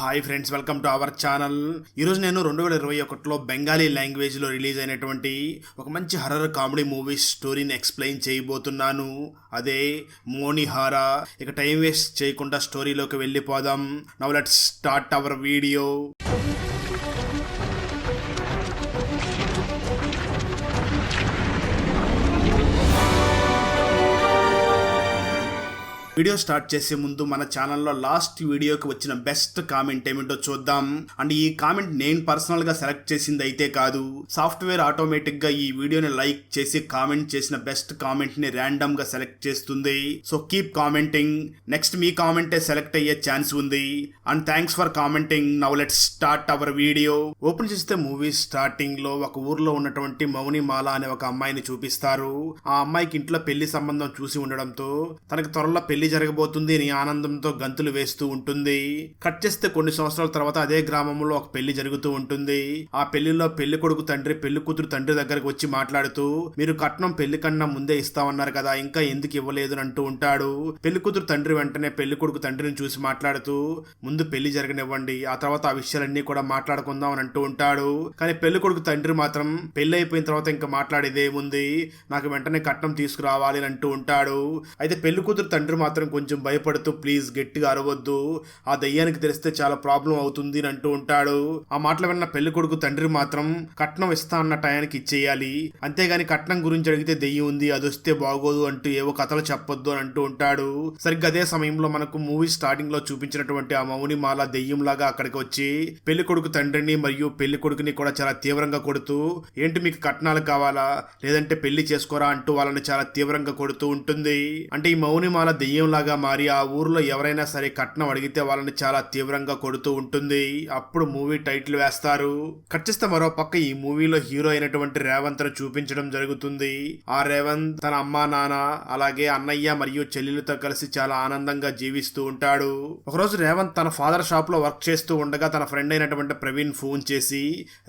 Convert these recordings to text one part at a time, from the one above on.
Hi friends, welcome to our channel. ఈరోజు నేను 2021లో బెంగాలీ లాంగ్వేజ్లో రిలీజ్ అయినటువంటి ఒక మంచి హర్రర్ కామెడీ మూవీ స్టోరీని ఎక్స్ప్లెయిన్ చేయబోతున్నాను. అదే మోనిహారా. ఇక టైం వేస్ట్ చేయకుండా స్టోరీలోకి వెళ్ళిపోదాం. Now let's start our video. Video start చేసే ముందు మన ఛానల్లో లాస్ట్ వీడియోకి వచ్చిన బెస్ట్ కామెంట్ ఏమిటో చూద్దాం. అండ్ ఈ కామెంట్ నేను పర్సనల్గా సెలెక్ట్ చేసింది అయితే కాదు, సాఫ్ట్వేర్ ఆటోమేటిక్గా ఈ వీడియోని లైక్ చేసి కామెంట్ చేసిన బెస్ట్ కామెంట్ని ర్యాండమ్గా సెలెక్ట్ చేస్తుంది. So keep commenting. నెక్స్ట్ మీ కామెంటే సెలెక్ట్ అయ్యే ఛాన్స్ ఉంది. And thanks for commenting. Now let's start our video. Open చేస్తే మూవీ స్టార్టింగ్ లో ఒక ఊర్లో ఉన్నటువంటి మౌనిమాల అనే ఒక అమ్మాయిని చూపిస్తారు. ఆ అమ్మాయికి ఇంట్లో పెళ్లి సంబంధం చూసి ఉండడంతో తనకి త్వరలో పెళ్లి జరగబోతుంది అని ఆనందంతో గంతులు వేస్తూ ఉంటుంది. కట్ చేస్తే కొన్ని సంవత్సరాల తర్వాత అదే గ్రామంలో ఒక పెళ్లి జరుగుతూ ఉంటుంది. ఆ పెళ్లిలో పెళ్లి కొడుకు తండ్రి పెళ్లి కూతురు తండ్రి దగ్గరకు వచ్చి మాట్లాడుతూ, మీరు కట్నం పెళ్లి కన్నా ముందే ఇస్తామన్నారు కదా, ఇంకా ఎందుకు ఇవ్వలేదు అని అంటూ ఉంటాడు. పెళ్లి కూతురు తండ్రి వెంటనే పెళ్లి కొడుకు తండ్రిని చూసి మాట్లాడుతూ, ముందు పెళ్లి జరగనివ్వండి, ఆ తర్వాత ఆ విషయాలన్నీ కూడా మాట్లాడుకుందాం అని అంటూ ఉంటాడు. కానీ పెళ్లి కొడుకు తండ్రి మాత్రం పెళ్లి అయిపోయిన తర్వాత ఇంకా మాట్లాడేదేముంది, నాకు వెంటనే కట్నం తీసుకురావాలి అని అంటూ ఉంటాడు. అయితే పెళ్లి కూతురు తండ్రి మాత్రం కొంచెం భయపడుతూ, ప్లీజ్ గట్టిగా అరవద్దు, ఆ దయ్యానికి తెలిస్తే చాలా ప్రాబ్లం అవుతుంది అని అంటూ ఉంటాడు. ఆ మాటలు విన్న పెళ్లి కొడుకు తండ్రి మాత్రం కట్నం ఇస్తా అన్న టయానికి ఇచ్చేయాలి, అంతేగాని కట్నం గురించి అడిగితే దెయ్యం ఉంది అది వస్తే బాగోదు అంటూ ఏవో కథలు చెప్పొద్దు అని అంటూ ఉంటాడు. సరిగ్గా అదే సమయంలో మనకు మూవీ స్టార్టింగ్ లో చూపించినటువంటి ఆ మౌనిమాల దెయ్యం లాగా అక్కడికి వచ్చి పెళ్లి కొడుకు తండ్రిని మరియు పెళ్లి కొడుకుని కూడా చాలా తీవ్రంగా కొడుతూ, ఏంటి మీకు కట్నాలు కావాలా లేదంటే పెళ్లి చేసుకోరా అంటూ వాళ్ళని చాలా తీవ్రంగా కొడుతూ ఉంటుంది. అంటే ఈ మౌనిమాల దెయ్యం లాగా మారి ఆ ఊర్లో ఎవరైనా సరే కట్నం అడిగితే వాళ్ళని చాలా తీవ్రంగా కొడుతూ ఉంటుంది. అప్పుడు మూవీ టైటిల్ వేస్తారు. కట్ చేస్తే మరో పక్క ఈ మూవీలో హీరో అయినటువంటి రేవంత్ ను చూపించడం జరుగుతుంది. ఆ రేవంత్ తన అమ్మా నాన్న అలాగే అన్నయ్య మరియు చెల్లెలతో కలిసి చాలా ఆనందంగా జీవిస్తూ ఉంటాడు. ఒకరోజు రేవంత్ తన ఫాదర్ షాప్ లో వర్క్ చేస్తూ ఉండగా తన ఫ్రెండ్ అయినటువంటి ప్రవీణ్ ఫోన్ చేసి,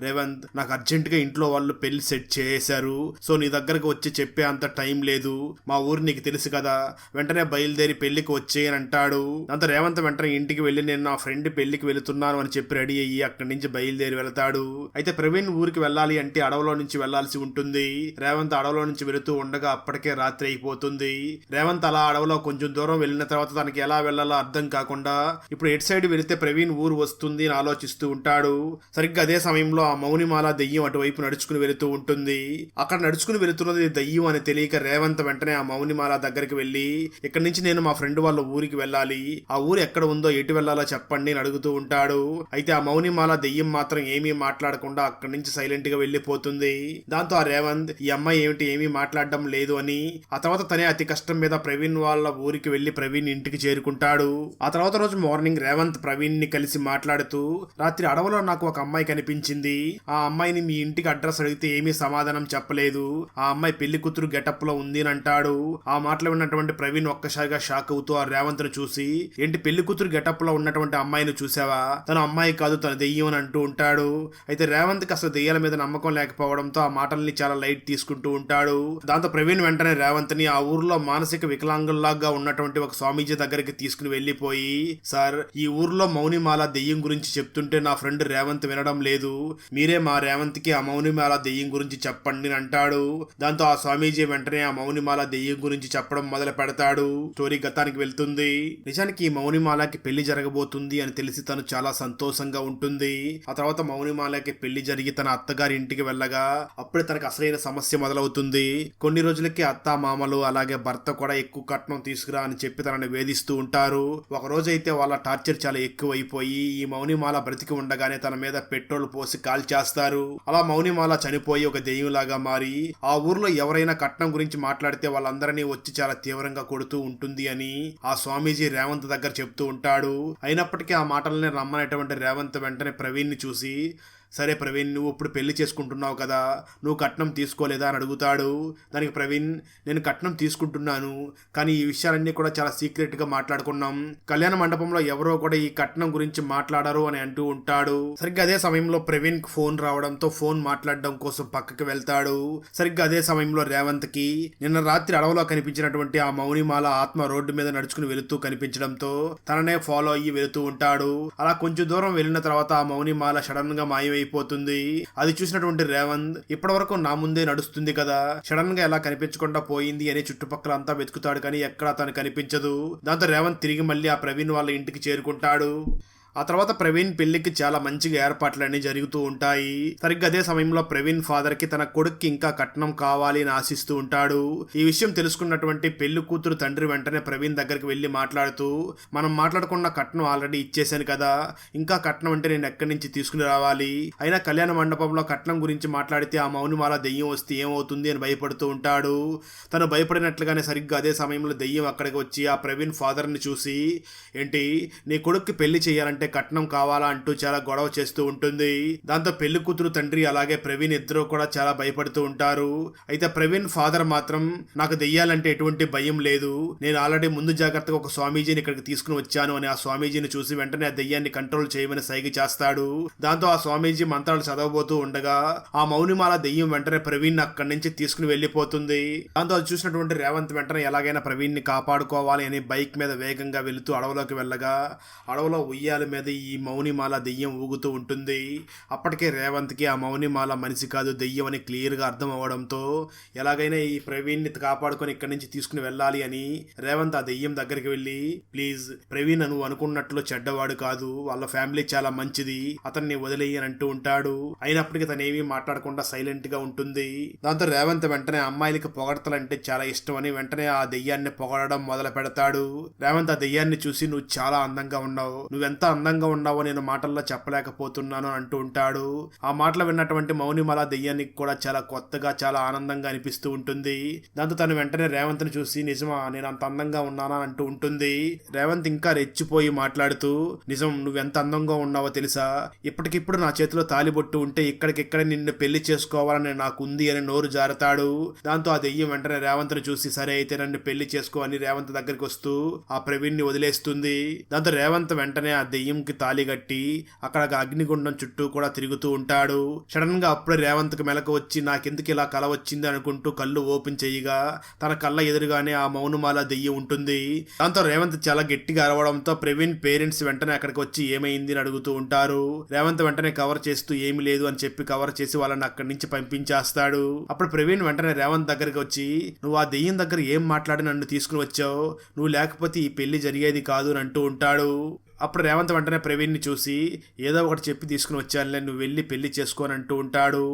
రేవంత్ నాకు అర్జెంట్ గా ఇంట్లో వాళ్ళు పెళ్లి సెట్ చేశారు, సో నీ దగ్గరకు వచ్చి చెప్పే అంత టైం లేదు, మా ఊరు నీకు తెలుసు కదా, వెంటనే బయలుదేరి పెళ్లికి వచ్చే అని అంటాడు. దాంతో రేవంత్ వెంటనే ఇంటికి వెళ్లి నేను నా ఫ్రెండ్ పెళ్లికి వెళుతున్నాను అని చెప్పి రెడీ అయ్యి అక్కడి నుంచి బయలుదేరి వెళ్తాడు. అయితే ప్రవీణ్ ఊరికి వెళ్ళాలి అంటే అడవిలో నుంచి వెళ్లాల్సి ఉంటుంది. రేవంత్ అడవిలో నుంచి వెళుతూ ఉండగా అప్పటికే రాత్రి అయిపోతుంది. రేవంత్ అలా అడవిలో కొంచెం దూరం వెళ్ళిన తర్వాత తనకి ఎలా వెళ్లాలో అర్థం కాకుండా ఇప్పుడు ఎటు సైడ్ వెళితే ప్రవీణ్ ఊరు వస్తుంది అని ఆలోచిస్తూ ఉంటాడు. సరిగ్గా అదే సమయంలో ఆ మౌనిమాల దెయ్యం అటువైపు నడుచుకుని వెళుతూ ఉంటుంది. అక్కడ నడుచుకుని వెళుతున్నది దెయ్యం అని తెలియక రేవంత్ వెంటనే ఆ మౌనిమాల దగ్గరికి వెళ్లి, ఇక్కడి నుంచి నేను మా ఫ్రెండ్ వాళ్ళ ఊరికి వెళ్ళాలి, ఆ ఊరు ఎక్కడ ఉందో ఎటు వెళ్లాలో చెప్పండి అని అడుగుతూ ఉంటాడు. అయితే ఆ మౌనిమాల దెయ్యం మాత్రం ఏమీ మాట్లాడకుండా అక్కడి నుంచి సైలెంట్ గా వెళ్లిపోతుంది. దాంతో ఆ రేవంత్ ఈ అమ్మాయి ఏమిటి ఏమీ మాట్లాడడం లేదు అని ఆ తర్వాత తనే అతి కష్టం మీద ప్రవీణ్ వాళ్ళ ఊరికి వెళ్లి ప్రవీణ్ ఇంటికి చేరుకుంటాడు. ఆ తర్వాత రోజు మార్నింగ్ రేవంత్ ప్రవీణ్ ని కలిసి మాట్లాడుతూ, రాత్రి అడవిలో నాకు ఒక అమ్మాయి కనిపించింది, ఆ అమ్మాయిని మీ ఇంటికి అడ్రస్ అడిగితే ఏమీ సమాధానం చెప్పలేదు, ఆ అమ్మాయి పెళ్లి కూతురు గెటప్ లో ఉంది అని అంటాడు. ఆ మాటలు విన్నటువంటి ప్రవీణ్ ఒక్కసారిగా షాక్ అవుతూ ఆ రేవంత్ ను చూసి, ఏంటి పెళ్లి కూతురు గెటప్ లో ఉన్నటువంటి అమ్మాయిని చూసావా, తన అమ్మాయి కాదు తన దెయ్యం అని అంటూ ఉంటాడు. అయితే రేవంత్ కి అసలు దెయ్యాల మీద నమ్మకం లేకపోవడంతో ఆ మాటల్ని చాలా లైట్ తీసుకుంటూ ఉంటాడు. దాంతో ప్రవీణ్ వెంటనే రేవంత్ ని ఆ ఊర్లో మానసిక వికలాంగుల్లాగా ఉన్నటువంటి ఒక స్వామీజీ దగ్గరికి తీసుకుని వెళ్లిపోయి, సార్ ఈ ఊర్లో మౌనిమాల దెయ్యం గురించి చెప్తుంటే నా ఫ్రెండ్ రేవంత్ వినడం లేదు, మీరే మా రేవంత్ కి ఆ మౌనిమాల దెయ్యం గురించి చెప్పండి అని అంటాడు. దాంతో ఆ స్వామీజీ వెంటనే ఆ మౌనిమాల దెయ్యం గురించి చెప్పడం మొదలు పెడతాడు. స్టోరీ గతానికి వెళ్తుంది. నిజానికి ఈ మౌనిమాలకి పెళ్లి జరగబోతుంది అని తెలిసి తను చాలా సంతోషంగా ఉంటుంది. ఆ తర్వాత మౌనిమాలకి పెళ్లి జరిగి తన అత్తగారి ఇంటికి వెళ్ళగా అప్పుడే తనకు అసలైన సమస్య మొదలవుతుంది. కొన్ని రోజులకి అత్త మామలు అలాగే భర్త కూడా ఎక్కువ కట్నం తీసుకురా అని చెప్పి తనని వేధిస్తూ ఉంటారు. ఒక రోజు అయితే వాళ్ళ టార్చర్ చాలా ఎక్కువైపోయి ఈ మౌనిమాల బ్రతికి ఉండగానే తన మీద పెట్రోల్ పోసి కాల్చేస్తారు. అలా మౌనిమాల చనిపోయి ఒక దెయ్యంలాగా మారి ఆ ఊర్లో ఎవరైనా కట్నం గురించి మాట్లాడితే వాళ్ళందరినీ వచ్చి చాలా తీవ్రంగా కొడుతూ ఉంటుంది అని ఆ స్వామీజీ రేవంత్ దగ్గర చెప్తూ ఉంటాడు. అయినప్పటికీ ఆ మాటలనే రమ్మనేటువంటి రేవంత్ వెంటనే ప్రవీణ్ ని చూసి, సరే ప్రవీణ్, నువ్వు ఇప్పుడు పెళ్లి చేసుకుంటున్నావు కదా, నువ్వు కట్నం తీసుకోలేదా అని అడుగుతాడు. దానికి ప్రవీణ్, నేను కట్నం తీసుకుంటున్నాను, కానీ ఈ విషయాలన్నీ కూడా చాలా సీక్రెట్గా మాట్లాడుకున్నాం, కళ్యాణ మండపంలో ఎవరో కూడా ఈ కట్నం గురించి మాట్లాడరు అని అంటూ ఉంటాడు. సరిగ్గా అదే సమయంలో ప్రవీణ్ కి ఫోన్ రావడంతో ఫోన్ మాట్లాడడం కోసం పక్కకి వెళ్తాడు. సరిగ్గా అదే సమయంలో రేవంత్ కి నిన్న రాత్రి అడవిలో కనిపించినటువంటి ఆ మౌనిమాల ఆత్మ రోడ్డు మీద నడుచుకుని వెళుతూ కనిపించడంతో తననే ఫాలో అయ్యి వెళుతూ ఉంటాడు. అలా కొంచెం దూరం వెళ్ళిన తర్వాత ఆ మౌనిమాల సడన్ గా మాయమైపోతుంది. అది చూసినటువంటి రేవంత్, ఇప్పటి వరకు నా ముందే నడుస్తుంది కదా, సడన్ గా ఎలా కనిపించకుండా పోయింది అని చుట్టుపక్కల అంతా వెతుకుతాడు, కానీ ఎక్కడా తను కనిపించదు. దాంతో రేవంత్ తిరిగి మళ్ళీ ఆ ప్రవీణ్ వాళ్ళ ఇంటికి చేరుకుంటాడు. ఆ తర్వాత ప్రవీణ్ పెళ్లికి చాలా మంచిగా ఏర్పాట్లన్నీ జరుగుతూ ఉంటాయి. సరిగ్గా అదే సమయంలో ప్రవీణ్ ఫాదర్ కి తన కొడుక్కి ఇంకా కట్నం కావాలి అని ఆశిస్తూ ఉంటాడు. ఈ విషయం తెలుసుకున్నటువంటి పెళ్లి కూతురు తండ్రి వెంటనే ప్రవీణ్ దగ్గరికి వెళ్లి మాట్లాడుతూ, మనం మాట్లాడుకున్న కట్నం ఆల్రెడీ ఇచ్చేసాను కదా, ఇంకా కట్నం అంటే నేను ఎక్కడి నుంచి తీసుకుని రావాలి, అయినా కళ్యాణ మండపంలో కట్నం గురించి మాట్లాడితే ఆ మౌనిమాల దెయ్యం వస్తే ఏమవుతుంది అని భయపడుతూ ఉంటాడు. తను భయపడినట్లుగానే సరిగ్గా అదే సమయంలో దెయ్యం అక్కడికి వచ్చి ఆ ప్రవీణ్ ఫాదర్ ని చూసి, ఏంటి నీ కొడుక్కి పెళ్లి చేయాలంటే కట్నం కావాలా అంటూ చాలా గొడవ చేస్తూ ఉంటుంది. దాంతో పెళ్లి కూతురు తండ్రి అలాగే ప్రవీణ్ ఇద్దరు కూడా చాలా భయపడుతూ ఉంటారు. అయితే ప్రవీణ్ ఫాదర్ మాత్రం, నాకు దెయ్యాలంటే ఎటువంటి భయం లేదు, నేను ఆల్రెడీ ముందు జాగ్రత్తగా ఒక స్వామీజీని ఇక్కడికి తీసుకుని వచ్చాను అని ఆ స్వామీజీని చూసి వెంటనే ఆ దెయ్యాన్ని కంట్రోల్ చేయమని సైగ చేస్తాడు. దాంతో ఆ స్వామీజీ మంత్రాలు చదవబోతూ ఉండగా ఆ మౌనిమాల దెయ్యం వెంటనే ప్రవీణ్ అక్కడి నుంచి తీసుకుని వెళ్లిపోతుంది. దాంతో అది చూసినటువంటి రేవంత్ వెంటనే ఎలాగైనా ప్రవీణ్ ని కాపాడుకోవాలి అని బైక్ మీద వేగంగా వెళుతూ అడవిలోకి వెళ్ళగా అడవిలో ఉయ్యాల మీద ఈ మౌనిమాల దెయ్యం ఊగుతూ ఉంటుంది. అప్పటికే రేవంత్ కి ఆ మౌనిమాల మనిషి కాదు దెయ్యం అని క్లియర్ గా అర్థం అవ్వడంతో ఎలాగైనా ఈ ప్రవీణ్ ని కాపాడుకొని ఇక్కడి నుంచి తీసుకుని వెళ్ళాలి అని రేవంత్ ఆ దెయ్యం దగ్గరికి వెళ్ళి, ప్లీజ్ ప్రవీణ్ నువ్వు అనుకున్నట్లు చెడ్డవాడు కాదు, వాళ్ళ ఫ్యామిలీ చాలా మంచిది, అతన్ని వదిలేయి అని అంటూ ఉంటాడు. అయినప్పటికీ తనేమీ మాట్లాడకుండా సైలెంట్ గా ఉంటుంది. దాంతో రేవంత్ వెంటనే అమ్మాయిలకి పొగడతలంటే చాలా ఇష్టం అని వెంటనే ఆ దెయ్యాన్ని పొగడడం మొదలు పెడతాడు. రేవంత్ ఆ దెయ్యాన్ని చూసి, నువ్వు చాలా అందంగా ఉన్నావు, నువ్వెంత అందంగా ఉన్నావో నేను మాటల్లో చెప్పలేకపోతున్నాను అంటూ ఉంటాడు. ఆ మాటలు విన్నటువంటి మౌనిమాల దెయ్యానికి కూడా చాలా కొత్తగా చాలా ఆనందంగా అనిపిస్తూ ఉంటుంది. దాంతో తను వెంటనే రేవంత్ ని చూసి, నిజమా నేను అంత అందంగా ఉన్నానా అంటూ ఉంటుంది. రేవంత్ ఇంకా రెచ్చిపోయి మాట్లాడుతూ, నిజం, నువ్వెంత అందంగా ఉన్నావో తెలుసా, ఇప్పటికిప్పుడు నా చేతిలో తాలిబొట్టు ఉంటే ఇక్కడికిక్కడే నిన్ను పెళ్లి చేసుకోవాలని నాకు ఉంది అని నోరు జారుతాడు. దాంతో ఆ దెయ్యం వెంటనే రేవంత్ ని చూసి, సరే అయితే నన్ను పెళ్లి చేసుకో అని రేవంత్ దగ్గరికి వస్తూ ఆ ప్రవీణ్ ని వదిలేస్తుంది. దాంతో రేవంత్ వెంటనే ఆ దెయ్యంకి తాళి కట్టి అక్కడ అగ్నిగుండం చుట్టూ కూడా తిరుగుతూ ఉంటాడు. సడన్ గా అప్పుడే రేవంత్ కి మెలకు వచ్చి, నాకెందుకు ఇలా కల వచ్చింది అనుకుంటూ కళ్ళు ఓపెన్ చేయగా తన కళ్ళ ఎదురుగానే ఆ మౌనుమాల దెయ్యం ఉంటుంది. దాంతో రేవంత్ చాలా గట్టిగా అరవడంతో ప్రవీణ్ పేరెంట్స్ వెంటనే అక్కడికి వచ్చి ఏమైంది అని అడుగుతూ ఉంటారు. రేవంత్ వెంటనే కవర్ చేస్తూ ఏమీ లేదు అని చెప్పి కవర్ చేసి వాళ్ళని అక్కడి నుంచి పంపించేస్తాడు. అప్పుడు ప్రవీణ్ వెంటనే రేవంత్ దగ్గరికి వచ్చి, నువ్వు ఆ దెయ్యం దగ్గర ఏం మాట్లాడి నన్ను తీసుకుని వచ్చావు, నువ్వు లేకపోతే ఈ పెళ్లి జరిగేది కాదు అని అంటూ ఉంటాడు. అప్పుడు రేవంత్ వెంటనే ప్రవీణ్ని చూసి, ఏదో ఒకటి చెప్పి తీసుకుని వచ్చానులే, నువ్వు వెళ్ళి పెళ్లి చేసుకోని అంటూ ఉంటాడు.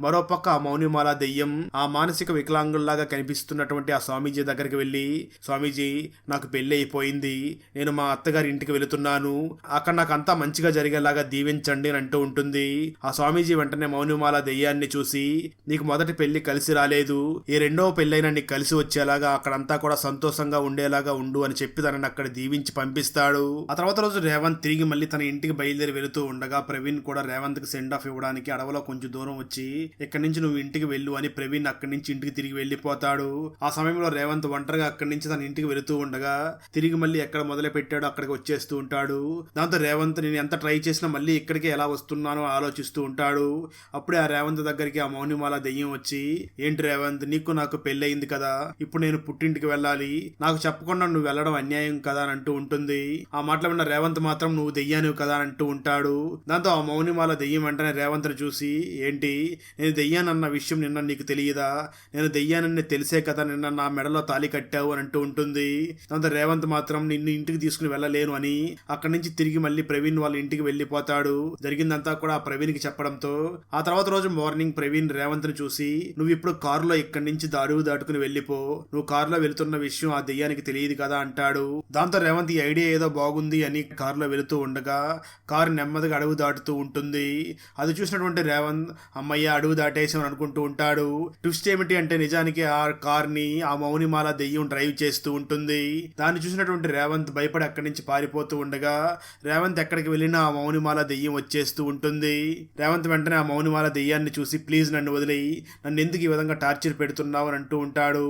మరోపక్క ఆ మౌనిమాల దెయ్యం ఆ మానసిక వికలాంగుల్లాగా కనిపిస్తున్నటువంటి ఆ స్వామీజీ దగ్గరికి వెళ్ళి, స్వామీజీ నాకు పెళ్లి అయిపోయింది, నేను మా అత్తగారి ఇంటికి వెళుతున్నాను, అక్కడ నాకు అంతా మంచిగా జరిగేలాగా దీవించండి అని అంటూ ఉంటుంది. ఆ స్వామీజీ వెంటనే మౌనిమాల దెయ్యాన్ని చూసి, నీకు మొదటి పెళ్లి కలిసి రాలేదు, ఈ రెండవ పెళ్ళైనా నీకు కలిసి వచ్చేలాగా అక్కడంతా కూడా సంతోషంగా ఉండేలాగా ఉండు అని చెప్పి తనని అక్కడ దీవించి పంపిస్తాడు. ఆ తర్వాత రోజు రేవంత్ తిరిగి మళ్ళీ తన ఇంటికి బయలుదేరి వెళుతూ ఉండగా ప్రవీణ్ కూడా రేవంత్ కి సెండ్ ఆఫ్ ఇవ్వడానికి అడవిలో కొంచెం దూరం వచ్చి, ఇక్కడి నుంచి నువ్వు ఇంటికి వెళ్ళు అని ప్రవీణ్ అక్కడి నుంచి ఇంటికి తిరిగి వెళ్లిపోతాడు. ఆ సమయంలో రేవంత్ ఒంటరిగా అక్కడి నుంచి తన ఇంటికి వెళుతూ ఉండగా తిరిగి మళ్ళీ ఎక్కడ మొదలు పెట్టాడో అక్కడికి వచ్చేస్తూ ఉంటాడు. దాంతో రేవంత్ నేను ఎంత ట్రై చేసినా మళ్ళీ ఇక్కడికి ఎలా వస్తున్నానో ఆలోచిస్తూ ఉంటాడు. అప్పుడే ఆ రేవంత్ దగ్గరికి ఆ మౌనిమాల దెయ్యం వచ్చి, ఏంటి రేవంత్, నీకు నాకు పెళ్ళయింది కదా, ఇప్పుడు నేను పుట్టింటికి వెళ్ళాలి, నాకు చెప్పకుండా నువ్వు వెళ్ళడం అన్యాయం కదా అని అంటూ ఉంటుంది. ఆ మాటలు విన్న రేవంత్ మాత్రం నువ్వు దెయ్యానివి కదా అని అంటూ ఉంటాడు. దాంతో ఆ మౌనిమాల దెయ్యం వెంటనే రేవంత్ ని చూసి, ఏంటి నేను దెయ్యానన్న విషయం నిన్న నీకు తెలియదా, నేను దెయ్యానని తెలిసే కదా నిన్న నా మెడలో తాళి కట్టావు అని అంటూ ఉంటుంది. దాంతో రేవంత్ మాత్రం నిన్ను ఇంటికి తీసుకుని వెళ్ళలేను అని అక్కడి నుంచి తిరిగి మళ్ళీ ప్రవీణ్ వాళ్ళ ఇంటికి వెళ్లిపోతాడు. జరిగిందంతా కూడా ఆ ప్రవీణ్ కి చెప్పడంతో ఆ తర్వాత రోజు మార్నింగ్ ప్రవీణ్ రేవంత్ ని చూసి, నువ్వు ఇప్పుడు కారులో ఇక్కడి నుంచి అడుగు దాటుకుని వెళ్ళిపో, నువ్వు కారులో వెళ్తున్న విషయం ఆ దెయ్యానికి తెలియదు కదా అంటాడు. దాంతో రేవంత్ ఈ ఐడియా ఏదో బాగుంది అని కారులో వెళుతూ ఉండగా కారు నెమ్మదిగా అడవి దాటుతూ ఉంటుంది. అది చూసినటువంటి రేవంత్ అమ్మయ్య అడవి దాటేసామని అనుకుంటూ ఉంటాడు. ట్విస్ట్ ఏమిటి అంటే నిజానికి ఆ కార్ని ఆ మౌనిమాల దెయ్యం డ్రైవ్ చేస్తూ ఉంటుంది. దాన్ని చూసినటువంటి రేవంత్ భయపడి అక్కడి నుంచి పారిపోతూ ఉండగా రేవంత్ ఎక్కడికి వెళ్ళినా ఆ మౌనిమాల దెయ్యం వచ్చేస్తూ ఉంటుంది. రేవంత్ వెంటనే ఆ మౌనిమాల దెయ్యాన్ని చూసి ప్లీజ్ నన్ను వదిలేయి, నన్ను ఎందుకు ఈ విధంగా టార్చర్ పెడుతున్నావు అని అంటూ ఉంటాడు.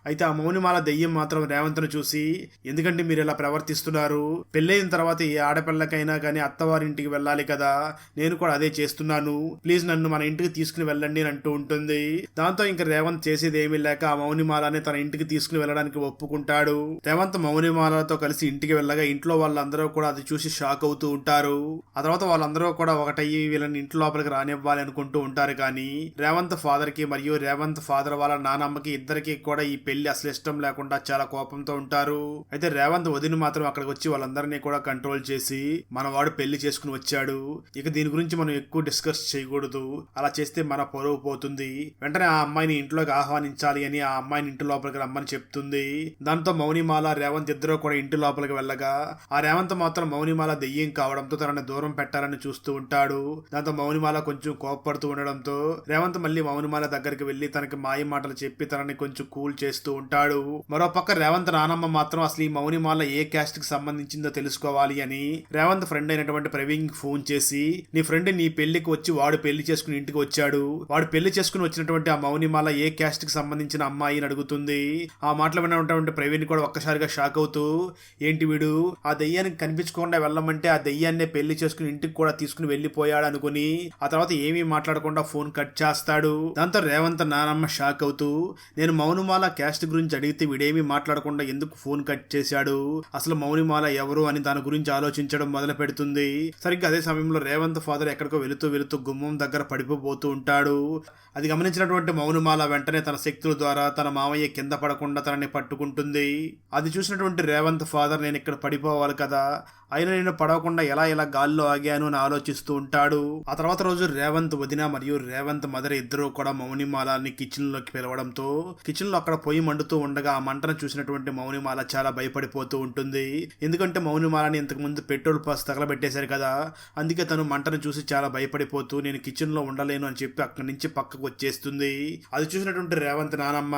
అయితే ఆ మౌనిమాల దెయ్యం మాత్రం రేవంత్ను చూసి ఎందుకంటే మీరు ఇలా ప్రవర్తిస్తున్నారు, పెళ్ళైన తర్వాత ఏ ఆడపిల్లకైనా కానీ అత్తవారింటికి వెళ్ళాలి కదా, నేను కూడా అదే చేస్తున్నాను, ప్లీజ్ నన్ను మన ఇంటికి తీసుకుని వెళ్ళండి అని అంటూ ఉంటుంది. దాంతో ఇంక రేవంత్ చేసేది ఏమీ లేక ఆ మౌనిమాలని తన ఇంటికి తీసుకుని వెళ్ళడానికి ఒప్పుకుంటాడు. రేవంత్ మౌనిమాలతో కలిసి ఇంటికి వెళ్ళగా ఇంట్లో వాళ్ళందరూ కూడా అది చూసి షాక్ అవుతూ ఉంటారు. ఆ తర్వాత వాళ్ళందరూ కూడా ఒకటయ్యి వీళ్ళని ఇంట్లో లోపలికి రానివ్వాలి అనుకుంటూ ఉంటారు. కానీ రేవంత్ ఫాదర్ కి మరియు రేవంత్ ఫాదర్ వాళ్ళ నానమ్మకి ఇద్దరికి కూడా ఈ పెళ్లి అసలు ఇష్టం లేకుండా చాలా కోపంతో ఉంటారు. అయితే రేవంత్ వదిన మాత్రం అక్కడికి వచ్చి వాళ్ళందరినీ కూడా కంట్రోల్ చేసి మన వాడు పెళ్లి చేసుకుని వచ్చాడు, ఇక దీని గురించి మనం ఎక్కువ డిస్కస్ చేయకూడదు, అలా చేస్తే మన పరువు పోతుంది, వెంటనే ఆ అమ్మాయిని ఇంట్లోకి ఆహ్వానించాలి అని ఆ అమ్మాయిని ఇంటి లోపలికి రమ్మని చెప్తుంది. దాంతో మౌనిమాల రేవంత్ ఇద్దరు కూడా ఇంటి లోపలికి వెళ్ళగా ఆ రేవంత్ మాత్రం మౌనిమాల దెయ్యం కావడంతో తనని దూరం పెట్టాలని చూస్తూ ఉంటాడు. దాంతో మౌనిమాల కొంచెం కోపపడుతూ ఉండడంతో రేవంత్ మళ్ళీ మౌనిమాల దగ్గరికి వెళ్లి తనకి మాయ మాటలు చెప్పి తనని కొంచెం కూల్ చేస్తూ ఉంటాడు. మరో పక్క రేవంత్ నానమ్మ మాత్రం అసలు ఈ మౌనిమాల ఏ క్యాస్ట్ కి సంబంధించిందో తెలుసుకోవాలి అని రేవంత్ ఫ్రెండ్ అయినటువంటి ప్రవీణ్ కి ఫోన్ చేసి నీ ఫ్రెండ్ నీ పెళ్లికి వచ్చి వాడు పెళ్లి చేసుకుని ఇంటికి వచ్చాడు, వాడు పెళ్లి చేసుకుని వచ్చినటువంటి ఆ మౌనిమాల ఏ క్యాస్ట్ కి సంబంధించిన అమ్మాయి అని అడుగుతుంది. ఆ మాటలు విన్నటువంటి ప్రవీణ్ కూడా ఒక్కసారిగా షాక్ అవుతూ ఏంటి వీడు ఆ దెయ్యానికి కనిపించకుండా వెళ్ళమంటే ఆ దెయ్యాన్నే పెళ్లి చేసుకుని ఇంటికి కూడా తీసుకుని వెళ్లిపోయాడు అనుకుని ఆ తర్వాత ఏమీ మాట్లాడకుండా ఫోన్ కట్ చేస్తాడు. దాంతో రేవంత్ నానమ్మ షాక్ అవుతూ నేను మౌనిమాల క్యాస్ట్ గురించి అడిగితే వీడేమీ మాట్లాడకుండా ఎందుకు ఫోన్ కట్ చేశాడు, అసలు మౌనిమాల ఎవరు అని దాని గురించి ఆలోచించడం మొదలు పెడుతుంది. సరిగ్గా అదే సమయంలో రేవంత్ ఫాదర్ ఎక్కడికో వెళుతూ గుమ్మం దగ్గర పడిపోతూ ఉంటాడు. అది గమనించినటువంటి మౌనిమాల వెంటనే తన శక్తుల ద్వారా తన మామయ్య కింద పడకుండా తనని పట్టుకుంటుంది. అది చూసినటువంటి రేవంత్ ఫాదర్ నేను ఇక్కడ పడిపోవాలి కదా, అయినా నేను పడవకుండా ఎలా గాల్లో ఆగాను అని ఆలోచిస్తూ ఉంటాడు. ఆ తర్వాత రోజు రేవంత్ వదిన మరియు రేవంత్ మదర్ ఇద్దరు కూడా మౌనిమాలని కిచెన్ లోకి పిలవడంతో కిచెన్ లో అక్కడ పొయ్యి మండుతూ ఉండగా ఆ మంటను చూసినటువంటి మౌనిమాల చాలా భయపడిపోతూ ఉంటుంది. ఎందుకంటే మౌనిమాలని ఇంతకు ముందు పెట్రోల్ పాస్ తగలబెట్టేశారు కదా, అందుకే తను మంటను చూసి చాలా భయపడిపోతూ నేను కిచెన్ లో ఉండలేను అని చెప్పి అక్కడి నుంచి పక్కకు వచ్చేస్తుంది. అది చూసినటువంటి రేవంత్ నానమ్మ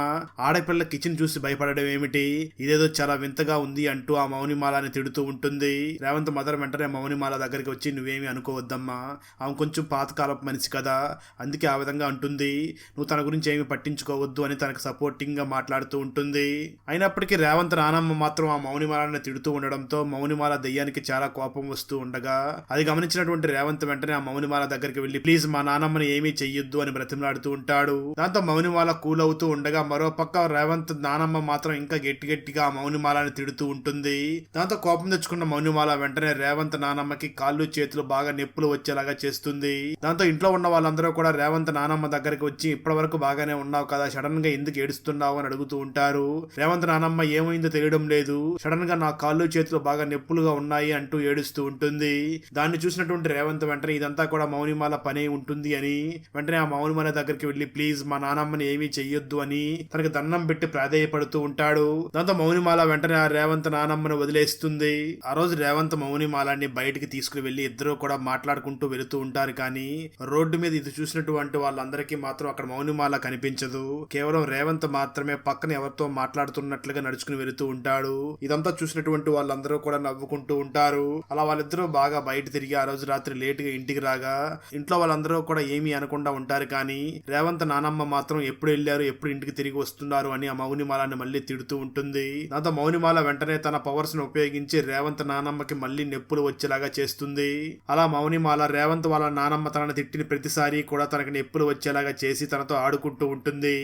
ఆడపిల్ల కిచెన్ చూసి భయపడడం ఏమిటి, ఇదేదో చాలా వింతగా ఉంది అంటూ ఆ మౌనిమాలని తిడుతూ ఉంటుంది. రేవంత్ మదర్ వెంటనే మౌనిమాల దగ్గరికి వచ్చి నువ్వేమి అనుకోవద్దమ్మా, ఆమె కొంచెం పాతకాలపు మనిషి కదా, అందుకే ఆ విధంగా అంటుంది, నువ్వు తన గురించి ఏమి పట్టించుకోవద్దు అని తనకు సపోర్టింగ్ గా మాట్లాడుతూ ఉంటుంది. అయినప్పటికీ రేవంత్ నానమ్మ మాత్రం ఆ మౌనిమాలని తిడుతూ ఉండడంతో మౌనిమాల దెయ్యానికి చాలా కోపం వస్తూ ఉండగా అది గమనించినటువంటి రేవంత్ వెంటనే ఆ మౌనిమాల దగ్గరికి వెళ్లి ప్లీజ్ మా నానమ్మని ఏమీ చెయ్యొద్దు అని బ్రతిమలాడుతూ ఉంటాడు. దాంతో మౌనిమాల కూల్ అవుతూ ఉండగా మరో పక్క రేవంత్ నానమ్మ మాత్రం ఇంకా గట్టిగా ఆ మౌనిమాలని తిడుతూ ఉంటుంది. దాంతో కోపం తెచ్చుకున్న మౌనిమాల వెంటనే రేవంత్ నానమ్మకి కాళ్ళు చేతులు బాగా నొప్పులు వచ్చేలాగా చేస్తుంది. దాంతో ఇంట్లో ఉన్న వాళ్ళందరూ కూడా రేవంత్ నానమ్మ దగ్గరికి వచ్చి ఇప్పటి వరకు బాగానే ఉన్నావు కదా, సడన్ గా ఎందుకు ఏడుస్తున్నావు అని అడుగుతూ ఉంటారు. రేవంత్ నానమ్మ ఏమైందో తెలియడం లేదు, సడన్ గా నా కాళ్ళు చేతులు బాగా నొప్పులుగా ఉన్నాయి అంటూ ఏడుస్తూ ఉంటుంది. దాన్ని చూసినటువంటి రేవంత్ వెంటనే ఇదంతా కూడా మౌనిమాల పనే ఉంటుంది అని వెంటనే ఆ మౌనిమాల దగ్గరికి వెళ్లి ప్లీజ్ మా నానమ్మని ఏమీ చెయ్యొద్దు అని తనకి దండం పెట్టి ప్రాధేయపడుతూ ఉంటాడు. దాంతో మౌనిమాల వెంటనే ఆ రేవంత్ నానమ్మని వదిలేస్తుంది. ఆ రోజు రేవంత్ మౌనిమాలని బయటికి తీసుకుని వెళ్లి ఇద్దరు కూడా మాట్లాడుకుంటూ వెళుతూ ఉంటారు. కానీ రోడ్డు మీద ఇది చూసినటువంటి వాళ్ళందరికీ మాత్రం అక్కడ మౌనిమాల కనిపించదు, కేవలం రేవంత్ మాత్రమే పక్కన ఎవరితో మాట్లాడుతున్నట్లుగా నడుచుకుని వెళుతూ ఉంటాడు. ఇదంతా చూసినటువంటి వాళ్ళందరూ కూడా నవ్వుకుంటూ ఉంటారు. అలా వాళ్ళిద్దరూ బాగా బయట తిరిగి ఆ రోజు రాత్రి లేట్ గా ఇంటికి రాగా ఇంట్లో వాళ్ళందరూ కూడా ఏమీ అనకుండా ఉంటారు. కానీ రేవంత్ నానమ్మ మాత్రం ఎప్పుడు వెళ్ళారు ఎప్పుడు ఇంటికి తిరిగి వస్తున్నారు అని ఆ మౌనిమాలని మళ్ళీ తిడుతూ ఉంటుంది. దాంతో మౌనిమాల వెంటనే తన పవర్స్ ను ఉపయోగించి రేవంత్ నానమ్మకి మళ్ళీ నొప్పులు వచ్చేలాగా చేస్తుంది. అలా మౌనిమాల రేవంత్ వాళ్ళ నానమ్మ తనని తిట్టిన ప్రతిసారి కూడా తనకి నొప్పులు వచ్చేలాగా చేసి తనతో ఆడుకుంటూ ఉంటుంది.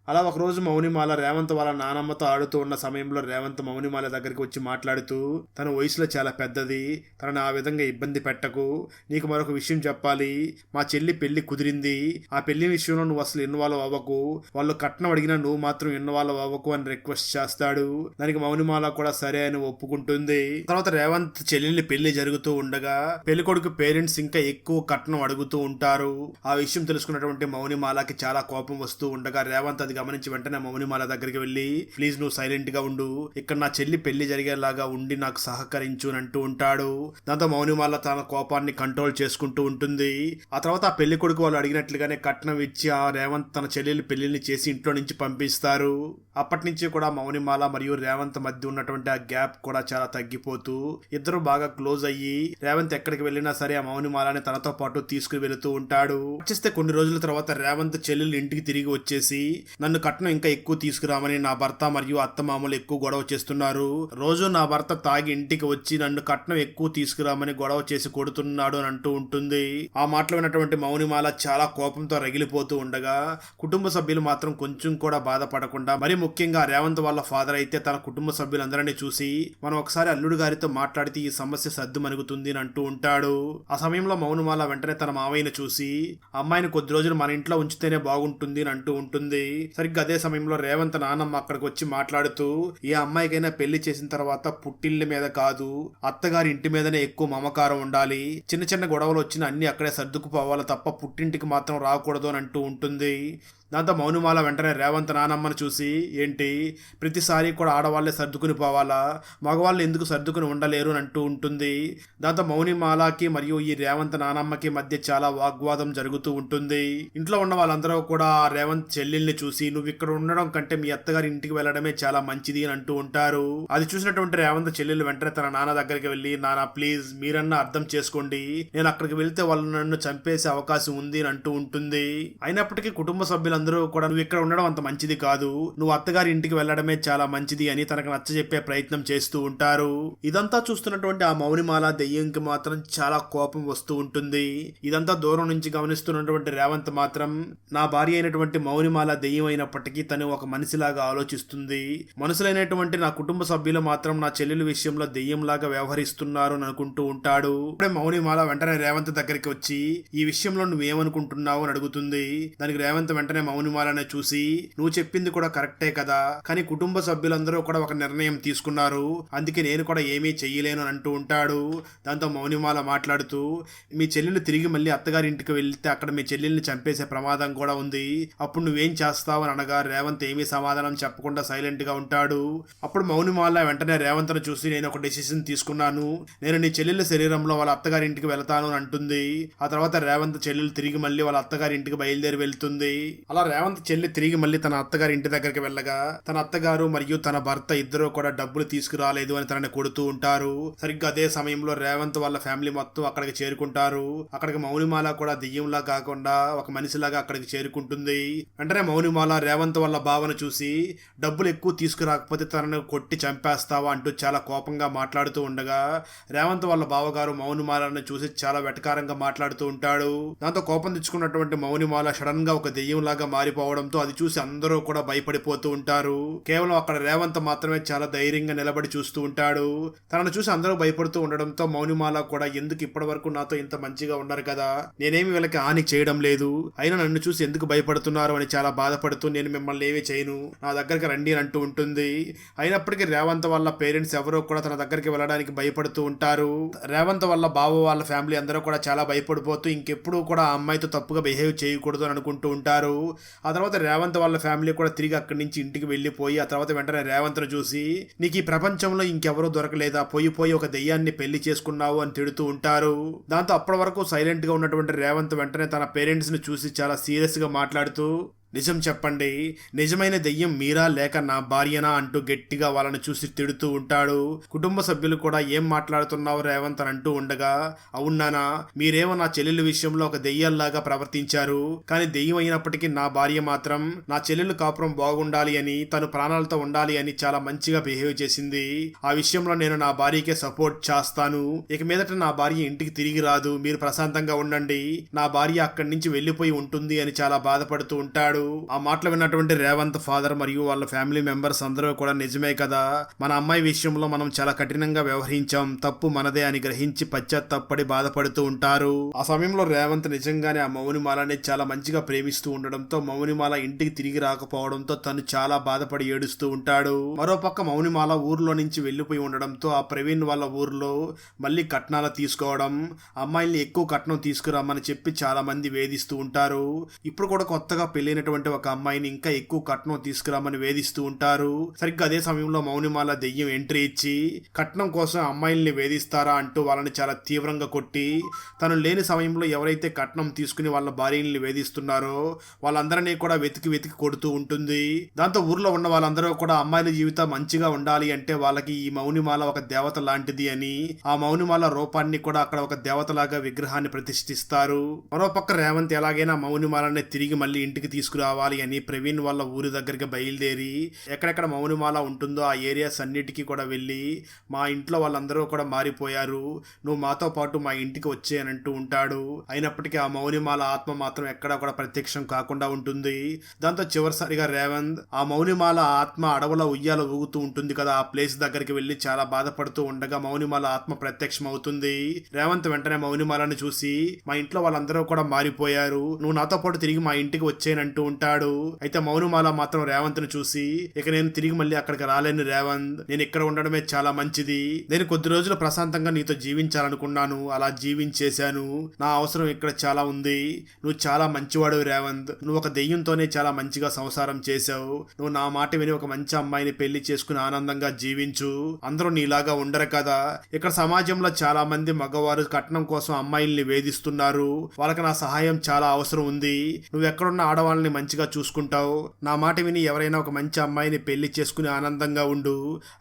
అలా ఒక రోజు మౌనిమాల రేవంత్ వాళ్ళ నానమ్మతో ఆడుతూ ఉన్న సమయంలో రేవంత్ మౌనిమాల దగ్గరికి వచ్చి మాట్లాడుతూ తన వయసులో చాలా పెద్దది, తనని ఆ విధంగా ఇబ్బంది పెట్టకు, నీకు మరొక విషయం చెప్పాలి, మా చెల్లి పెళ్లి కుదిరింది, ఆ పెళ్లి విషయంలో నువ్వు అసలు ఇన్వాల్వ్ అవ్వకు, వాళ్ళు కట్నం అడిగినా నువ్వు మాత్రం ఇన్వాల్వ్ అవ్వకు అని రిక్వెస్ట్ చేస్తాడు. దానికి మౌనిమాల కూడా సరే అని ఒప్పుకుంటుంది. తర్వాత రేవంత్ చెల్లెలి పెళ్లి జరుగుతూ ఉండగా పెళ్లి కొడుకు పేరెంట్స్ ఇంకా ఎక్కువ కట్నం అడుగుతూ ఉంటారు. ఆ విషయం తెలుసుకున్నటువంటి మౌనిమాలకి చాలా కోపం వస్తూ ఉండగా రేవంత్ అది గమనించి వెంటనే మౌనిమాల దగ్గరికి వెళ్లి ప్లీజ్ నువ్వు సైలెంట్ గా ఉండు, ఇక్కడ నా చెల్లి పెళ్లి జరిగేలాగా ఉండి నాకు సహకరించు అని అంటూ ఉంటాడు. దాంతో మౌనిమాల తన కోపాన్ని కంట్రోల్ చేసుకుంటూ ఉంటుంది. ఆ తర్వాత ఆ పెళ్లి కొడుకు వాళ్ళు అడిగినట్లుగానే కట్నం ఇచ్చి ఆ రేవంత్ తన చెల్లెలు పెళ్లిని చేసి ఇంట్లో నుంచి పంపిస్తారు. అప్పటి నుంచి కూడా మౌనిమాల మరియు రేవంత్ మధ్య ఉన్నటువంటి ఆ గ్యాప్ కూడా చాలా తగ్గిపోతూ ఇద్దరు బాగా క్లోజ్ అయ్యి రేవంత్ ఎక్కడికి వెళ్ళినా సరే ఆ మౌనిమాలని తనతో పాటు తీసుకుని వెళుతూ ఉంటాడు. వచ్చేస్తే కొన్ని రోజుల తర్వాత రేవంత్ చెల్లెలు ఇంటికి తిరిగి వచ్చేసి నన్ను కట్నం ఇంకా ఎక్కువ తీసుకురామని నా భర్త మరియు అత్తమామలు ఎక్కువ గొడవ చేస్తున్నారు. రోజు నా భర్త తాగి ఇంటికి వచ్చి నన్ను కట్నం ఎక్కువ తీసుకురామని గొడవ చేసి కొడుతున్నాడు అని అంటూ ఉంటుంది. ఆ మాటలు విన్నటువంటి మౌనిమాల చాలా కోపంతో రగిలిపోతూ ఉండగా కుటుంబ సభ్యులు మాత్రం కొంచెం కూడా బాధపడకుండా, మరి ముఖ్యంగా రేవంత్ వాళ్ళ ఫాదర్ అయితే తన కుటుంబ సభ్యులందరినీ చూసి మనం ఒకసారి అల్లుడు గారితో మాట్లాడితే ఈ సమస్య సర్దు మరుగుతుంది అని అంటూ ఉంటాడు. ఆ సమయంలో మౌనిమాల వెంటనే తన మావయ్యను చూసి అమ్మాయిని కొద్ది రోజులు మన ఇంట్లో ఉంచితేనే బాగుంటుంది అని అంటూ ఉంటుంది. సరిగ్గా అదే సమయంలో రేవంత్ నాన్నమ్మ అక్కడికి వచ్చి మాట్లాడుతూ ఏ అమ్మాయికైనా పెళ్లి చేసిన తర్వాత పుట్టిళ్ళ మీద కాదు అత్తగారి ఇంటి మీదనే ఎక్కువ మమకారం ఉండాలి, చిన్న చిన్న గొడవలు వచ్చిన అన్ని అక్కడే సర్దుకుపోవాలి తప్ప పుట్టింటికి మాత్రం రాకూడదు అని అంటూ ఉంటుంది. దాంతో మౌనిమాల వెంటనే రేవంత్ నానమ్మను చూసి ఏంటి ప్రతిసారి కూడా ఆడవాళ్లే సర్దుకుని పోవాలా, మగవాళ్ళు ఎందుకు సర్దుకుని ఉండలేరు అని అంటూ ఉంటుంది. దాంతో మౌనిమాలకి మరియు ఈ రేవంత్ నానమ్మకి మధ్య చాలా వాగ్వాదం జరుగుతూ ఉంటుంది. ఇంట్లో ఉన్న వాళ్ళందరూ కూడా రేవంత్ చెల్లెల్ని చూసి నువ్వు ఇక్కడ ఉండడం కంటే మీ అత్తగారి ఇంటికి వెళ్ళడమే చాలా మంచిది అని అంటూ ఉంటారు. అది చూసినటువంటి రేవంత్ చెల్లెలు వెంటనే తన నాన్న దగ్గరికి వెళ్ళి నాన్న ప్లీజ్ మీరన్నా అర్థం చేసుకోండి, నేను అక్కడికి వెళ్తే వాళ్ళు నన్ను చంపేసే అవకాశం ఉంది అని అంటూ ఉంటుంది. అయినప్పటికీ కుటుంబ సభ్యులు అందరూ కూడా నువ్వు ఇక్కడ ఉండడం అంత మంచిది కాదు, నువ్వు అత్తగారి ఇంటికి వెళ్లడమే చాలా మంచిది అని తనకు నచ్చజెప్పే ప్రయత్నం చేస్తూ ఉంటారు. ఇదంతా చూస్తున్నటువంటి ఆ మౌనిమాల దెయ్యంకి మాత్రం చాలా కోపం వస్తూ ఉంటుంది. ఇదంతా దూరం నుంచి గమనిస్తున్నటువంటి రేవంత్ మాత్రం నా భార్య అయినటువంటి మౌనిమాల దెయ్యం అయినప్పటికీ తను ఒక మనిషిలాగా ఆలోచిస్తుంది, మనుషులైనటువంటి నా కుటుంబ సభ్యులు మాత్రం నా చెల్లెల విషయంలో దెయ్యంలాగా వ్యవహరిస్తున్నారు అని అనుకుంటూ ఉంటాడు. ఇప్పుడే మౌనిమాల వెంటనే రేవంత్ దగ్గరికి వచ్చి ఈ విషయంలో నువ్వేమనుకుంటున్నావు అని అడుగుతుంది. దానికి రేవంత్ వెంటనే మౌనిమాలనే చూసి నువ్వు చెప్పింది కూడా కరెక్టే కదా, కానీ కుటుంబ సభ్యులందరూ కూడా ఒక నిర్ణయం తీసుకున్నారు, అందుకే నేను కూడా ఏమీ చెయ్యలేను అని అంటూ ఉంటాడు. దాంతో మౌనిమాల మాట్లాడుతూ మీ చెల్లెలు తిరిగి మళ్ళీ అత్తగారి ఇంటికి వెళ్తే అక్కడ మీ చెల్లెల్ని చంపేసే ప్రమాదం కూడా ఉంది, అప్పుడు నువ్వేం చేస్తావు అని అనగా రేవంత్ ఏమీ సమాధానం చెప్పకుండా సైలెంట్ గా ఉంటాడు. అప్పుడు మౌనిమాల వెంటనే రేవంత్ను చూసి నేను ఒక డెసిషన్ తీసుకున్నాను, నేను నీ చెల్లెల శరీరంలో వాళ్ళ అత్తగారి ఇంటికి వెళ్తాను అని అంటుంది. ఆ తర్వాత రేవంత్ చెల్లెలు తిరిగి మళ్ళీ వాళ్ళ అత్తగారి ఇంటికి బయలుదేరి వెళ్తుంది. అలా రేవంత్ చెల్లి తిరిగి మళ్ళీ తన అత్తగారి ఇంటి దగ్గరికి వెళ్ళగా తన అత్తగారు మరియు తన భర్త ఇద్దరు కూడా డబ్బులు తీసుకురాలేదు అని తనని కొడుతూ ఉంటారు. సరిగ్గా అదే సమయంలో రేవంత్ వాళ్ళ ఫ్యామిలీ మొత్తం అక్కడికి చేరుకుంటారు. అక్కడికి మౌనిమాల కూడా దెయ్యంలా కాకుండా ఒక మనిషిలాగా అక్కడికి చేరుకుంటుంది. వెంటనే మౌనిమాల రేవంత్ వాళ్ళ బావను చూసి డబ్బులు ఎక్కువ తీసుకురాకపోతే తనను కొట్టి చంపేస్తావా అంటూ చాలా కోపంగా మాట్లాడుతూ ఉండగా రేవంత్ వాళ్ళ బావగారు మౌనిమాలను చూసి చాలా వెటకారంగా మాట్లాడుతూ ఉంటాడు. దాంతో కోపం తెచ్చుకున్నటువంటి మౌనిమాల సడన్ గా ఒక దెయ్యంలాగా మారిపోవడంతో అది చూసి అందరూ కూడా భయపడిపోతూ ఉంటారు. కేవలం అక్కడ రేవంత్ మాత్రమే చాలా ధైర్యంగా నిలబడి చూస్తూ ఉంటాడు. తనను చూసి అందరూ భయపడుతూ ఉండడంతో మౌనిమాల కూడా ఎందుకు ఇప్పటి వరకు నాతో ఇంత మంచిగా ఉన్నారు కదా, నేనేమి వీళ్ళకి హాని చేయడం లేదు, అయినా నన్ను చూసి ఎందుకు భయపడుతున్నారు అని చాలా బాధపడుతూ నేను మిమ్మల్ని ఏమీ చేయను, నా దగ్గరికి రండి అని అంటూ ఉంటుంది. అయినప్పటికీ రేవంత్ వాళ్ళ పేరెంట్స్ ఎవరో కూడా తన దగ్గరికి వెళ్ళడానికి భయపడుతూ ఉంటారు. రేవంత్ వాళ్ళ బావ వాళ్ళ ఫ్యామిలీ అందరూ కూడా చాలా భయపడిపోతూ ఇంకెప్పుడు కూడా ఆ అమ్మాయితో తప్పుగా బిహేవ్ చేయకూడదు అని అనుకుంటూ ఉంటారు. ఆ తర్వాత రేవంత్ వాళ్ళ ఫ్యామిలీ కూడా తిరిగి అక్కడి నుంచి ఇంటికి వెళ్ళిపోయి ఆ తర్వాత వెంటనే రేవంత్ను చూసి నీకు ఈ ప్రపంచంలో ఇంకెవరూ దొరకలేదా, పోయి ఒక దెయ్యాన్ని పెళ్లి చేసుకున్నావు అని తిడుతూ ఉంటారు. దాంతో అప్పటి వరకు సైలెంట్ గా ఉన్నటువంటి రేవంత్ వెంటనే తన పేరెంట్స్ ని చూసి చాలా సీరియస్ గా మాట్లాడుతూ నిజం చెప్పండి, నిజమైన దెయ్యం మీరా లేక నా భార్యనా అంటూ గట్టిగా వాళ్ళని చూసి తిడుతూ ఉంటాడు. కుటుంబ సభ్యులు కూడా ఏం మాట్లాడుతున్నావు రేవంత్ అని అంటూ ఉండగా అవునానా మీరేమో నా చెల్లెల విషయంలో ఒక దెయ్యాల్లాగా ప్రవర్తించారు, కానీ దెయ్యం అయినప్పటికీ నా భార్య మాత్రం నా చెల్లెలు కాపురం బాగుండాలి అని తను ప్రాణాలతో ఉండాలి అని చాలా మంచిగా బిహేవ్ చేసింది. ఆ విషయంలో నేను నా భార్యకే సపోర్ట్ చేస్తాను, ఇక మీదట నా భార్య ఇంటికి తిరిగి రాదు, మీరు ప్రశాంతంగా ఉండండి, నా భార్య అక్కడి నుంచి వెళ్లిపోయి ఉంటుంది అని చాలా బాధపడుతూ ఉంటాడు. ఆ మాటలు విన్నటువంటి రేవంత్ ఫాదర్ మరియు వాళ్ళ ఫ్యామిలీ మెంబర్స్ అందరూ కూడా నిజమే కదా, మన అమ్మాయి విషయంలో మనం చాలా కఠినంగా వ్యవహరించాం, తప్పు మనదే అని గ్రహించి పశ్చాత్తాపడి బాధపడుతూ ఉంటారు. ఆ సమయంలో రేవంత్ నిజంగానే ఆ మౌనిమాలని చాలా మంచిగా ప్రేమిస్తూ ఉండడంతో మౌనిమాల ఇంటికి తిరిగి రాకపోవడంతో తను చాలా బాధపడి ఏడుస్తూ ఉంటాడు. మరోపక్క మౌనిమాల ఊర్లో నుంచి వెళ్లిపోయి ఉండడంతో ఆ ప్రవీణ్ వాళ్ళ ఊర్లో మళ్ళీ కట్నాలు తీసుకోవడం, అమ్మాయిల్ని ఎక్కువ కట్నం తీసుకురామని చెప్పి చాలా మంది వేధిస్తూ ఉంటారు. ఇప్పుడు కూడా కొత్తగా పెళ్ళైన ఉన్నటువంటి ఒక అమ్మాయిని ఇంకా ఎక్కువ కట్నం తీసుకురామని వేధిస్తూ ఉంటారు. సరిగ్గా అదే సమయంలో మౌనిమాల దెయ్యం ఎంట్రీ ఇచ్చి కట్నం కోసం అమ్మాయిల్ని వేధిస్తారా అంటూ వాళ్ళని చాలా తీవ్రంగా కొట్టి తను లేని సమయంలో ఎవరైతే కట్నం తీసుకుని వాళ్ళ భార్యల్ని వేధిస్తున్నారో వాళ్ళందరినీ కూడా వెతికి కొడుతూ ఉంటుంది. దాంతో ఊర్లో ఉన్న వాళ్ళందరూ కూడా అమ్మాయిల జీవితం మంచిగా ఉండాలి అంటే వాళ్ళకి ఈ మౌనిమాల ఒక దేవత లాంటిది అని ఆ మౌనిమాల రూపాన్ని కూడా అక్కడ ఒక దేవతలాగా విగ్రహాన్ని ప్రతిష్ఠిస్తారు. మరోపక్క రేవంత్ ఎలాగైనా మౌనిమాలని తిరిగి మళ్ళీ ఇంటికి తీసుకురావాలి అని ప్రవీణ్ వాళ్ళ ఊరి దగ్గరికి బయలుదేరి ఎక్కడెక్కడ మౌనిమాల ఉంటుందో ఆ ఏరియాస్ అన్నిటికీ కూడా వెళ్ళి మా ఇంట్లో వాళ్ళందరూ కూడా మారిపోయారు, నువ్వు మాతో పాటు మా ఇంటికి వచ్చేయనంటూ ఉంటాడు. అయినప్పటికీ ఆ మౌనిమాల ఆత్మ మాత్రం ఎక్కడా కూడా ప్రత్యక్షం కాకుండా ఉంటుంది. దాంతో చివరిసారిగా రేవంత్ ఆ మౌనిమాల ఆత్మ అడవుల ఉయ్యాల ఊగుతూ ఉంటుంది కదా, ఆ ప్లేస్ దగ్గరికి వెళ్ళి చాలా బాధపడుతూ ఉండగా మౌనిమాల ఆత్మ ప్రత్యక్షం అవుతుంది. రేవంత్ వెంటనే మౌనిమాలని చూసి మా ఇంట్లో వాళ్ళందరూ కూడా మారిపోయారు, నువ్వు నాతో పాటు తిరిగి మా ఇంటికి వచ్చేయనంటూ ఉంటాడు. అయితే మౌనిమాల మాత్రం రేవంత్ ను చూసి ఇక నేను తిరిగి మళ్ళీ అక్కడికి రాలేను రేవంత్, నేను ఇక్కడ ఉండడమే చాలా మంచిది, నేను కొద్ది రోజులు ప్రశాంతంగా నీతో జీవించాలనుకున్నాను, అలా జీవించేశాను, నా అవసరం ఇక్కడ చాలా ఉంది, నువ్వు చాలా మంచివాడు రేవంత్, నువ్వు ఒక దెయ్యంతోనే చాలా మంచిగా సంసారం చేశావు, నువ్వు నా మాట విని ఒక మంచి అమ్మాయిని పెళ్లి చేసుకుని ఆనందంగా జీవించు, అందరూ నీలాగా ఉండరు కదా, ఇక్కడ సమాజంలో చాలా మంది మగవారు కట్నం కోసం అమ్మాయిల్ని వేధిస్తున్నారు, వాళ్ళకి నా సహాయం చాలా అవసరం ఉంది, నువ్వు ఎక్కడున్న ఆడవాళ్ళని మంచిగా చూసుకుంటావు, నా మాట విని ఎవరైనా ఒక మంచి అమ్మాయిని పెళ్లి చేసుకుని ఆనందంగా ఉండు,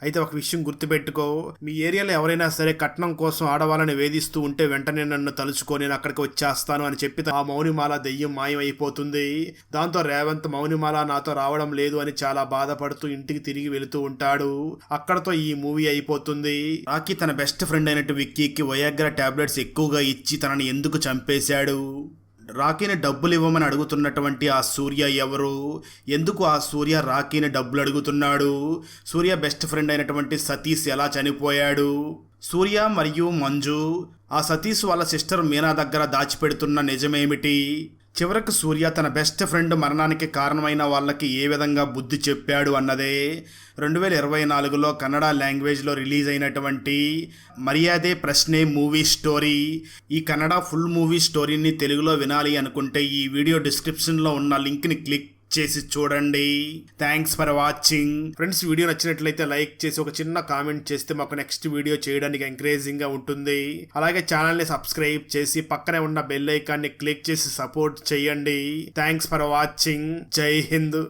అయితే ఒక విషయం గుర్తుపెట్టుకో, మీ ఏరియాలో ఎవరైనా సరే కట్నం కోసం ఆడవాళ్ళని వేధిస్తూ ఉంటే వెంటనే నన్ను తలుచుకో, నేను అక్కడికి వచ్చేస్తాను అని చెప్పి ఆ మౌనిమాల దెయ్యం మాయమైపోతుంది. దాంతో రేవంత్ మౌనిమాల నాతో రావడం లేదు అని చాలా బాధపడుతూ ఇంటికి తిరిగి వెళుతూ ఉంటాడు. అక్కడతో ఈ మూవీ అయిపోతుంది. రాకీ తన బెస్ట్ ఫ్రెండ్ అయినట్టు విక్కీకి వయాగ్రా టాబ్లెట్స్ ఎక్కువగా ఇచ్చి తనని ఎందుకు చంపేశాడు, రాకీని డబ్బులు ఇవ్వమని అడుగుతున్నటువంటి ఆ సూర్య ఎవరు, ఎందుకు ఆ సూర్య రాకీని డబ్బులు అడుగుతున్నాడు, సూర్య బెస్ట్ ఫ్రెండ్ అయినటువంటి సతీష్ ఎలా చనిపోయాడు, సూర్య మరియు మంజు ఆ సతీష్ వాళ్ళ సిస్టర్ మీనా దగ్గర దాచిపెడుతున్న నిజమేమిటి, చివరకు సూర్య తన బెస్ట్ ఫ్రెండ్ మరణానికి కారణమైన వాళ్ళకి ఏ విధంగా బుద్ధి చెప్పాడు అన్నదే 2024లో కన్నడ లాంగ్వేజ్లో రిలీజ్ అయినటువంటి మర్యాదే ప్రశ్నే మూవీ స్టోరీ. ఈ కన్నడ ఫుల్ మూవీ స్టోరీని తెలుగులో వినాలి అనుకుంటే ఈ వీడియో డిస్క్రిప్షన్లో ఉన్న లింక్ని క్లిక్ చేసి చూడండి. Thanks for watching friends. Video నచ్చినట్లయితే లైక్ చేసి ఒక చిన్న కామెంట్ చేస్తే మాకు నెక్స్ట్ వీడియో చేయడానికి ఎంకరేజింగ్ గా ఉంటుంది. అలాగే ఛానల్ ని సబ్స్క్రైబ్ చేసి పక్కనే ఉన్న బెల్ ఐకాన్ని క్లిక్ చేసి సపోర్ట్ చేయండి. Thanks for watching. జై హింద్.